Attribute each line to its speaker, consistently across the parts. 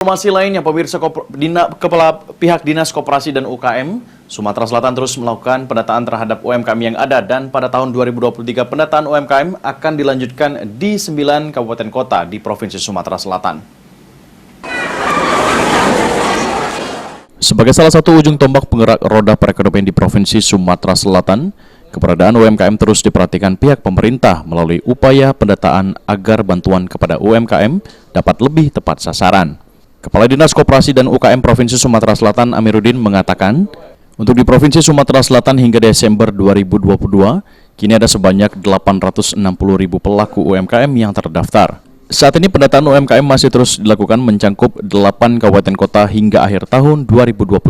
Speaker 1: Informasi lainnya, pemirsa, Kepala Pihak Dinas Koperasi dan UKM Sumatera Selatan terus melakukan pendataan terhadap UMKM yang ada, dan pada tahun 2023 pendataan UMKM akan dilanjutkan di 9 kabupaten kota di Provinsi Sumatera Selatan. Sebagai salah satu ujung tombak penggerak roda perekonomian di Provinsi Sumatera Selatan, keberadaan UMKM terus diperhatikan pihak pemerintah melalui upaya pendataan agar bantuan kepada UMKM dapat lebih tepat sasaran. Kepala Dinas Koperasi dan UKM Provinsi Sumatera Selatan Amiruddin mengatakan, untuk di Provinsi Sumatera Selatan hingga Desember 2022, kini ada sebanyak 860.000 pelaku UMKM yang terdaftar. Saat ini pendataan UMKM masih terus dilakukan mencangkup 8 kabupaten kota hingga akhir tahun 2022.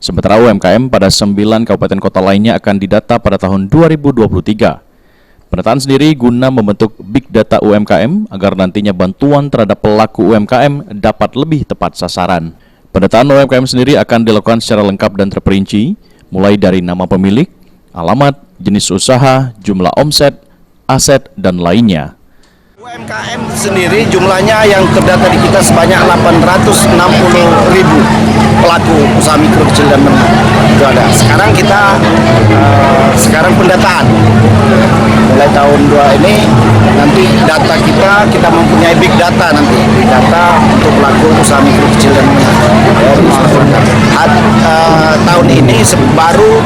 Speaker 1: Sementara UMKM pada 9 kabupaten kota lainnya akan didata pada tahun 2023. Pendataan sendiri guna membentuk Big Data UMKM agar nantinya bantuan terhadap pelaku UMKM dapat lebih tepat sasaran. Pendataan UMKM sendiri akan dilakukan secara lengkap dan terperinci, mulai dari nama pemilik, alamat, jenis usaha, jumlah omset, aset, dan lainnya.
Speaker 2: UMKM sendiri jumlahnya yang terdata di kita sebanyak 860.000 pelaku usaha mikro, kecil, dan menengah. Itu ada. Sekarang kita pendataan. Mulai tahun 2 ini nanti data kita mempunyai big data nanti. Big data untuk pelaku usaha mikro, kecil, dan menengah. Tahun ini baru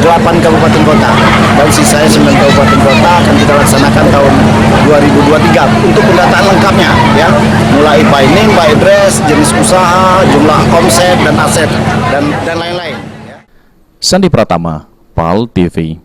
Speaker 2: 8 kabupaten kota dan sisanya 9 kabupaten kota akan kita laksanakan tahun 2023 untuk pendataan lengkapnya, ya, mulai filing, by address, jenis usaha, jumlah omset dan aset dan lain-lain.
Speaker 1: Sandi Pratama, PAL TV.